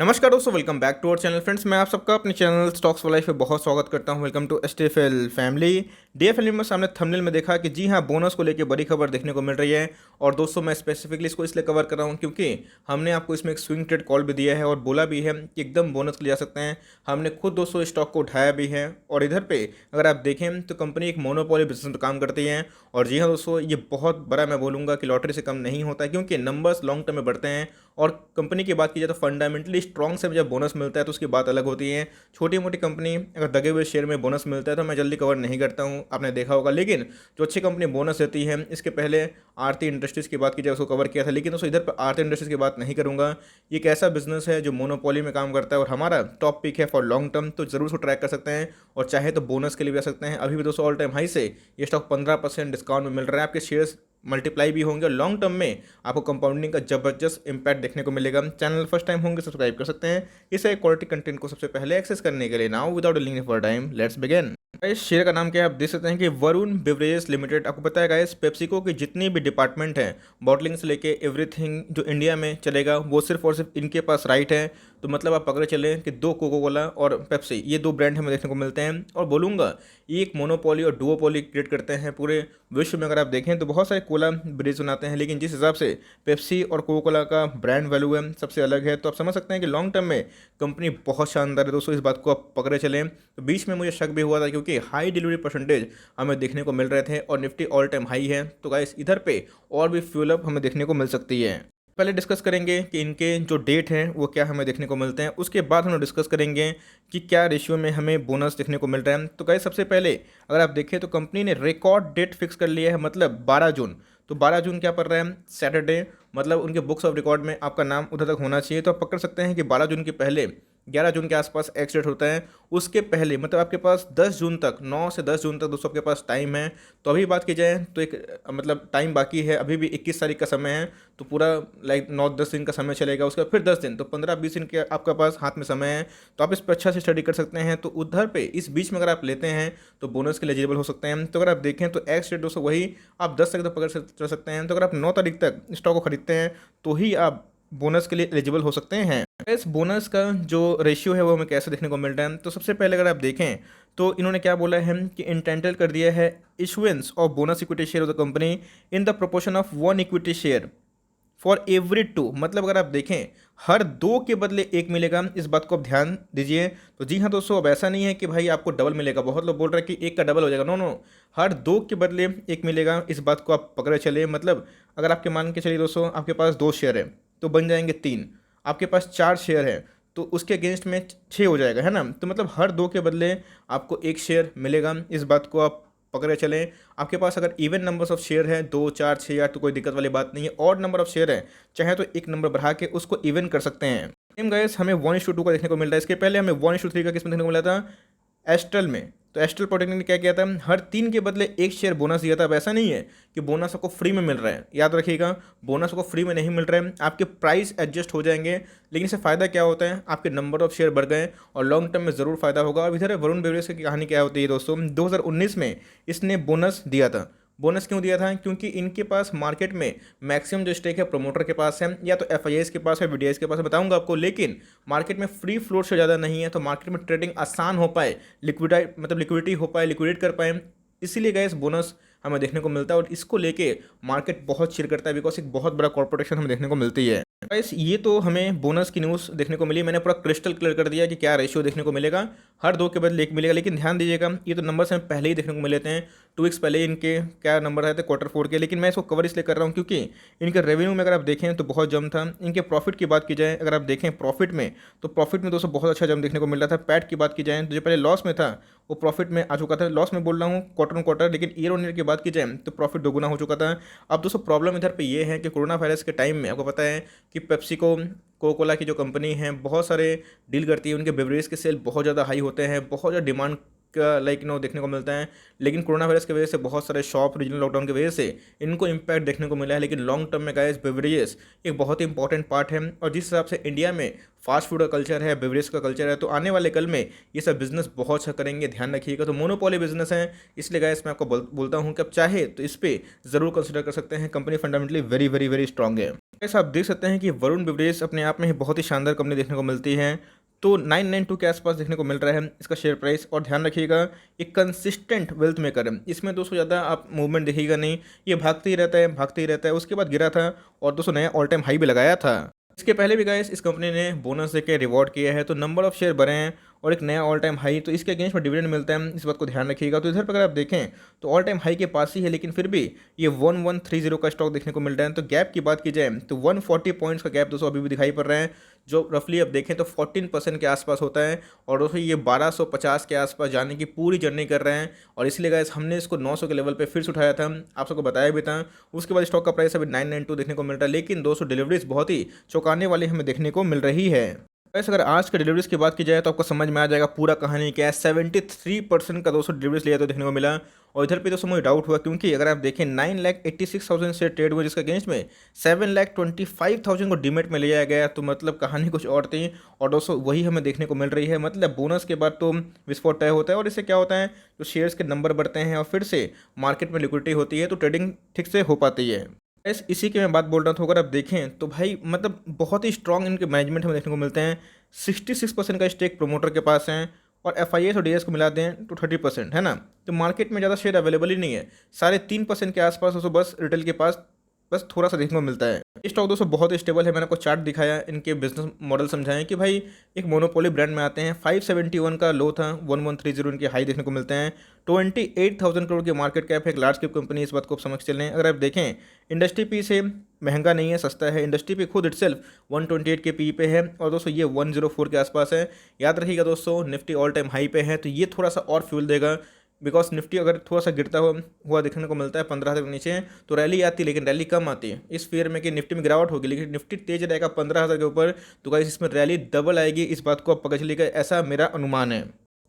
नमस्कार दोस्तों, welcome back to our channel. Friends, मैं आप सबका अपने चैनल स्टॉक्स फॉर लाइफ पे बहुत स्वागत करता हूं। Welcome to STFL family. DFL में सामने थंबनेल में देखा कि जी हां, बोनस को लेकर बड़ी खबर देखने को मिल रही है। और दोस्तों, मैं स्पेसिफिकली इसको इसलिए कवर कर रहा हूं क्योंकि हमने आपको इसमें एक स्विंग ट्रेड कॉल भी दिया है और बोला भी है कि एकदम बोनस के लिए जा सकते हैं। हमने खुद दोस्तों स्टॉक को उठाया भी है। और इधर पे अगर आप देखें तो कंपनी एक मोनोपोली बिजनेस में काम करती है। और जी हाँ दोस्तों, ये बहुत बड़ा मैं बोलूँगा कि लॉटरी से कम नहीं होता है, क्योंकि नंबर्स लॉन्ग टर्म में बढ़ते हैं। और कंपनी की बात की जाए तो फंडामेंटली स्ट्रॉन्ग से जब बोनस मिलता है तो उसकी बात अलग होती है। छोटी मोटी कंपनी अगर दगे हुए शेयर में बोनस मिलता है तो मैं जल्दी कवर नहीं करता हूँ, आपने देखा होगा। लेकिन जो अच्छी कंपनी बोनस देती है, इसके पहले आरती इंडस्ट्रीज़ की बात की जाए उसको कवर किया था। लेकिन दोस्तों, इधर पर आरती इंडस्ट्रीज़ की बात नहीं करूँगा। ये एक ऐसा बिजनेस है जो मोनोपोली में काम करता है और हमारा टॉप पिक है फॉर लॉन्ग टर्म, तो जरूर उसको ट्रैक कर सकते हैं। और चाहे तो बोनस के लिए भी आ सकते हैं। अभी भी दोस्तों ऑल टाइम हाई से ये स्टॉक 15% डिस्काउंट में मिल रहा है। आपके शेयर्स मल्टीप्लाई भी होंगे और लॉन्ग टर्म में आपको कंपाउंडिंग का जबरदस्त इंपैक्ट देखने को मिलेगा। चैनल फर्स्ट टाइम होंगे, सब्सक्राइब कर सकते हैं इसे क्वालिटी कंटेंट को सबसे पहले एक्सेस करने के लिए। Now without link for time, let's begin. इस शेयर का नाम क्या है आप देख सकते हैं कि वरुण बेवरेजेस लिमिटेड। आपको पता है गाइस, पेप्सिको की जितनी भी डिपार्टमेंट है, बॉटलिंग से लेके एवरीथिंग जो इंडिया में चलेगा, वो सिर्फ और सिर्फ इनके पास राइट है। तो मतलब आप पकड़े चलें कि दो कोको कोला और पेप्सी, ये दो ब्रांड हमें देखने को मिलते हैं। और बोलूँगा ये एक मोनोपोली और डुओपोली क्रिएट करते हैं पूरे विश्व में। अगर आप देखें तो बहुत सारे कोला ब्रिज बनाते हैं, लेकिन जिस हिसाब से पेप्सी और कोको कोला का ब्रांड वैल्यू है सबसे अलग है। तो आप समझ सकते हैं कि लॉन्ग टर्म में कंपनी बहुत शानदार है दोस्तों। इस बात को आप पकड़े चलें। तो बीच में मुझे शक भी हुआ था क्योंकि हाई डिलीवरी परसेंटेज हमें देखने को मिल रहे थे और निफ्टी ऑल टाइम हाई है। तो गाइस, इधर पे और भी फ्यूल अप हमें देखने को मिल सकती है। पहले डिस्कस करेंगे कि इनके जो डेट हैं वो क्या हमें देखने को मिलते हैं। उसके बाद हम डिस्कस करेंगे कि क्या रेशियो में हमें बोनस देखने को मिल रहा है। तो गाइस, सबसे पहले अगर आप देखें तो कंपनी ने रिकॉर्ड डेट फिक्स कर लिया है, मतलब 12 जून। तो 12 जून क्या पड़ रहा है, सैटरडे। मतलब उनके बुक्स ऑफ रिकॉर्ड में आपका नाम उधर तक होना चाहिए। तो आप पकड़ सकते हैं कि 12 जून के पहले 11 जून के आसपास एक्स डेट होता है। उसके पहले मतलब आपके पास 10 जून तक, 9 से 10 जून तक दोस्तों आपके पास टाइम है। तो अभी बात की जाए तो एक मतलब टाइम बाकी है, अभी भी 21 तारीख का समय है। तो पूरा लाइक 9-10 दिन का समय चलेगा, उसका फिर 10 दिन, तो 15-20 दिन के आपका पास हाथ में समय है। तो आप इस पर अच्छा से स्टडी कर सकते हैं। तो उधर पे इस बीच में अगर आप लेते हैं तो बोनस के लिए एलिजिबल हो सकते हैं। तो अगर आप देखें तो एक्स डेट दोस्तों वही आप 10 तारीख तक पकड़ चल सकते हैं। तो अगर आप 9 तारीख तक स्टॉक को खरीदते हैं तो ही आप बोनस के लिए एलिजिबल हो सकते हैं। इस बोनस का जो रेशियो है वो हमें कैसे देखने को मिल रहा है। तो सबसे पहले अगर आप देखें तो इन्होंने क्या बोला है कि इंटेंटल कर दिया है issuance of bonus equity share of the company in the proportion of 1 equity share for every 2। मतलब अगर आप देखें हर 2 के बदले 1 मिलेगा। इस बात को आप ध्यान दीजिए। तो जी हाँ दोस्तों, अब ऐसा नहीं है कि भाई आपको डबल मिलेगा। बहुत लोग बोल रहे हैं कि 1 का डबल हो जाएगा। नो नो, हर 2 के बदले 1 मिलेगा। इस बात को आप पकड़े चले। मतलब अगर आपके मान के चलिए दोस्तों, आपके पास 2 शेयर है तो बन जाएंगे 3। आपके पास 4 शेयर है तो उसके अगेंस्ट में 6 हो जाएगा, है ना। तो मतलब हर 2 के बदले आपको 1 शेयर मिलेगा। इस बात को आप पकड़े चलें। आपके पास अगर इवन नंबर्स ऑफ शेयर है 2, 4, 6 8 तो कोई दिक्कत वाली बात नहीं है। ऑड नंबर ऑफ शेयर है, चाहे तो एक नंबर बढ़ा के उसको इवन कर सकते हैं। सेम गाइस, हमें 1:2 का देखने को मिल रहा है। इसके पहले हमें 1:3 का किसमें देखने को मिला था, एस्ट्रल में। तो एस्ट्रल प्रोटेक्ट ने क्या किया था, हर 3 के बदले 1 शेयर बोनस दिया था। अब ऐसा नहीं है कि बोनस आपको फ्री में मिल रहा है, याद रखिएगा, बोनस आपको फ्री में नहीं मिल रहा है। आपके प्राइस एडजस्ट हो जाएंगे, लेकिन इससे फ़ायदा क्या होता है, आपके नंबर ऑफ शेयर बढ़ गए और लॉन्ग टर्म में ज़रूर फायदा होगा। अब इधर वरुण बेवरेज की कहानी क्या होती है दोस्तों, 2019 में इसने बोनस दिया था। बोनस क्यों दिया था, क्योंकि इनके पास मार्केट में मैक्सिमम जो स्टेक है प्रमोटर के पास है, या तो एफआईआईस के पास है, वीडीआईस के पास है, बताऊंगा आपको। लेकिन मार्केट में फ्री फ्लोट से ज़्यादा नहीं है, तो मार्केट में ट्रेडिंग आसान हो पाए, लिक्विडिटी हो पाए, लिक्विडेट कर पाए, इसीलिए गैस बोनस हमें देखने को मिलता है। और इसको लेके मार्केट बहुत चिर करता है, बिकॉज एक बहुत बड़ा कॉर्पोरेशन हमें देखने को मिलती है। गाइस, ये तो हमें बोनस की न्यूज़ देखने को मिली। मैंने पूरा क्रिस्टल क्लियर कर दिया कि क्या रेशियो देखने को मिलेगा, हर 2 के बदले 1 मिलेगा। लेकिन ध्यान दीजिएगा, ये तो नंबर्स हमें पहले ही देखने को मिले थे, 2 वीक्स पहले इनके क्या नंबर आए थे Q4 के। लेकिन मैं इसको कवर इसलिए कर रहा हूँ क्योंकि इनके रेवेन्यू में अगर आप देखें तो बहुत जम था। इनके प्रॉफिट की बात की जाए, अगर आप देखें प्रॉफिट में, तो प्रॉफिट में दोस्तों बहुत अच्छा जम देखने को मिल रहा था। पैट की बात की जाए तो जो पहले लॉस में था वो प्रॉफिट में आ चुका था। लॉस में बोल रहा हूँ क्वार्टर, लेकिन ईयर ऑन ईयर की बात की जाए तो प्रॉफिट दोगुना हो चुका था। अब दोस्तों प्रॉब्लम इधर पे ये है कि कोरोना वायरस के टाइम में आपको पता है कि पेप्सिको कोको कोला की जो कंपनी है बहुत सारे डील करती है, उनके बेवरेज के सेल बहुत ज़्यादा हाई होते हैं, बहुत ज़्यादा डिमांड का देखने को मिलता है, लेकिन कोरोना वायरस की वजह से बहुत सारे शॉप रीजनल लॉकडाउन की वजह से इनको इम्पैक्ट देखने को मिला है। लेकिन लॉन्ग टर्म में गाइस बेवरेजेस एक बहुत ही इंपॉर्टेंट पार्ट है, और जिस हिसाब से इंडिया में फास्ट फूड का कल्चर है, बेवरेज का कल्चर है, तो आने वाले कल में ये सब बिजनेस बहुत अच्छा करेंगे, ध्यान रखिएगा। तो मोनोपोली बिजनेस है, इसलिए गाइस मैं आपको बोलता हूँ कि आप चाहे तो इस पर ज़रूर कंसिडर कर सकते हैं। Company fundamentally very very very strong है। गाइस आप देख सकते हैं कि वरुण बेवरेज अपने आप में ही बहुत ही शानदार कंपनी देखने को मिलती है। तो 992 के आसपास देखने को मिल रहा है इसका शेयर प्राइस, और ध्यान रखिएगा एक कंसिस्टेंट वेल्थ मेकर है, इसमें दोस्तों ज़्यादा आप मूवमेंट देखिएगा नहीं, ये भागते ही रहता है भागते ही रहता है। उसके बाद गिरा था और दोस्तों नया ऑल टाइम हाई भी लगाया था। इसके पहले भी गाइस इस कंपनी ने बोनस देके रिवॉर्ड किया है, तो नंबर ऑफ शेयर बढ़े हैं और एक नया ऑल टाइम हाई, तो इसके अगेंस्ट में डिविडेंड मिलता है, इस बात को ध्यान रखिएगा। तो इधर पर अगर आप देखें तो ऑल टाइम हाई के पास ही है, लेकिन फिर भी ये 1130 का स्टॉक देखने को मिल रहा है। तो गैप की बात की जाए तो 140 पॉइंट्स का गैप दोस्तों अभी भी दिखाई पड़ रहा है, जो रफली अब देखें तो 14% के आसपास होता है, और दोस्तों ये 1250 के आसपास जाने की पूरी जर्नी कर रहे हैं। और इसलिए गाइस हमने इसको 900 के लेवल पे फिर से उठाया था, आप सबको बताया भी था। उसके बाद स्टॉक का प्राइस अभी 992 देखने को मिल रहा है, लेकिन दोस्तों डिलीवरीज बहुत ही चौंकाने वाली हमें देखने को मिल रही है। वैसे अगर आज के डिलीवरीज की बात की जाए तो आपको समझ में आ जाएगा पूरा कहानी क्या है। 73% का दोस्तों डिलीवरीज लिया तो देखने को मिला, और इधर पे दोस्तों मुझे डाउट हुआ, क्योंकि अगर आप देखें 9,86,000 से ट्रेड हुआ, जिसका अगेंस्ट में 7,25,000 को डीमेट में लिया गया, तो मतलब कहानी कुछ और थी। और दोस्तों वही हमें देखने को मिल रही है, मतलब बोनस के बाद तो विस्फोट तय होता है, और इससे क्या होता है जो शेयर्स के नंबर बढ़ते हैं और फिर से मार्केट में लिक्विडिटी होती है, तो ट्रेडिंग ठीक से हो पाती है। बस इसी की मैं बात बोल रहा था। अगर आप देखें तो भाई मतलब बहुत ही स्ट्रॉन्ग इनके मैनेजमेंट हमें देखने को मिलते हैं। 66% का स्टेक प्रोमोटर के पास है, और एफ और डीएस को मिला दें तो 30% है ना। तो मार्केट में ज़्यादा शेयर अवेलेबल ही नहीं है, 3.5% के आसपास उसको बस रिटेल के पास बस थोड़ा सा देखने को मिलता है। ये स्टॉक दोस्तों बहुत स्टेबल है, मैंने आपको चार्ट दिखाया, इनके बिजनेस मॉडल समझाएं कि भाई एक मोनोपोली ब्रांड में आते हैं। 571 का लो था, 1130 इनके हाई देखने को मिलते हैं। 28,000 करोड़ की मार्केट कैप है, एक लार्ज कैप कंपनी, इस बात को समझ चलें। अगर आप देखें इंडस्ट्री पी से महंगा नहीं है, सस्ता है। इंडस्ट्री पी खुद इटसेल्फ 128 के पी पे है, और दोस्तों ये 104 के आसपास है। याद रखिएगा दोस्तों निफ्टी ऑल टाइम हाई पे है, तो ये थोड़ा सा और फ्यूल देगा, बिकॉज निफ्टी अगर थोड़ा सा गिरता हुआ देखने को मिलता है 15,000 के नीचे, तो रैली आती है, लेकिन रैली कम आती है इस फेयर में कि निफ्टी में गिरावट होगी, लेकिन निफ्टी तेज रहेगा 15,000 के ऊपर, तो गाइस इसमें रैली डबल आएगी, इस बात को आप पकड़ चलिएगा, ऐसा मेरा अनुमान है।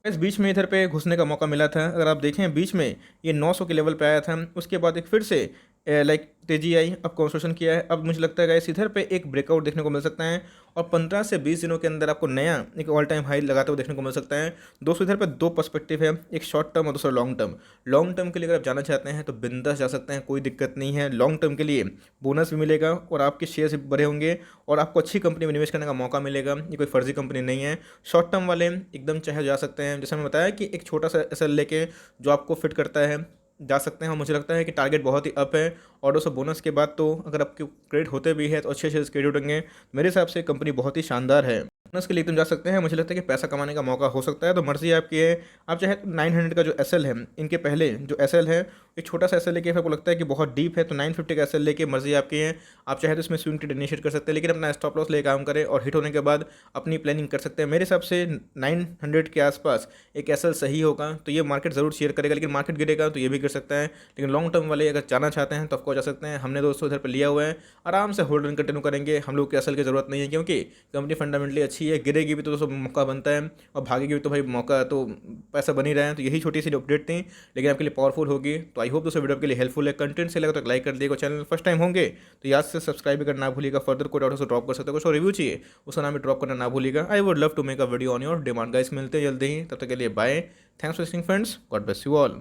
इस बीच में इधर पे घुसने का मौका मिला था, अगर आप देखें बीच में ये 900 के लेवल पे आया था, उसके बाद एक फिर से तेजी आई, अब कंसोलिडेशन किया है। अब मुझे लगता है गाइस इधर पे एक ब्रेकआउट देखने को मिल सकता है, और 15 से 20 दिनों के अंदर आपको नया एक ऑल टाइम हाई लगाते हुए देखने को मिल सकता है। दोस्तों इधर पे दो पर्सपेक्टिव है, एक शॉर्ट टर्म और दूसरा लॉन्ग टर्म। लॉन्ग टर्म के लिए अगर आप जाना चाहते हैं तो बिंदास जा सकते हैं, कोई दिक्कत नहीं है। लॉन्ग टर्म के लिए बोनस भी मिलेगा, और आपके शेयर्स भी बढ़े होंगे, और आपको अच्छी कंपनी में निवेश करने का मौका मिलेगा, ये कोई फर्जी कंपनी नहीं है। शॉर्ट टर्म वाले एकदम चाहे जा सकते हैं, जैसे मैंने बताया कि एक छोटा सा एसएल लेके जो आपको फिट करता है जा सकते हैं। और मुझे लगता है कि टारगेट बहुत ही अप है, और दोस्तों बोनस के बाद तो अगर आपके क्रेडिट होते भी है तो अच्छे अच्छे क्रेडिट होंगे। मेरे हिसाब से कंपनी बहुत ही शानदार है, बोनस के लिए तुम जा सकते हैं। मुझे लगता है कि पैसा कमाने का मौका हो सकता है, तो मर्जी आपकी है। आप चाहे तो 900 का जो एसएल है, इनके पहले जो एसएल है एक छोटा सा एसएल लेके आपको लगता है कि बहुत डीप है, तो 950 का एसएल लेके मर्जी आपकी है। आप चाहे तो इसमें स्विंग ट्रेड इनिशिएट कर सकते हैं, लेकिन अपना स्टॉप लॉस लेके काम करें, और हिट होने के बाद अपनी प्लानिंग कर सकते हैं। मेरे हिसाब से 900 के आसपास एक एसएल सही होगा, तो ये मार्केट जरूर शेयर करेगा, लेकिन मार्केट गिरेगा तो ये भी गिर सकता है। लेकिन लॉन्ग टर्म वाले अगर जाना चाहते हैं तो आपको जा सकते हैं। हमने दोस्तों इधर पर लिया हुआ है, आराम से होल्ड कंटिन्यू करेंगे, हम लोग की एसएल की जरूरत नहीं है, क्योंकि कंपनी फंडामेंटली अच्छी है। गिरेगी भी तो दोस्तों मौका बनता है, और भागेगी भी तो भाई मौका तो पैसा बन ही रहा है। तो यही छोटी सी अपडेट थी, लेकिन आपके लिए पावरफुल होगी। तो आई होप दोस्तों वीडियो आपके लिए हेल्पफुल है। कंटेंट से लगा तो लाइक कर दिएगा, चैनल फर्स्ट टाइम होंगे तो याद से सब्सक्राइब भी करना ना भूलिएगा। फर्दर कोई डाउट ड्रॉप कर सकते हो, कुछ और रिव्यू चाहिए उसका नाम भी ड्रॉप करना ना भूलिएगा। I would love to make a video on your demand guys. मिलते हैं जल्दी ही, तब तक के लिए bye. Thanks for listening friends, god bless you all.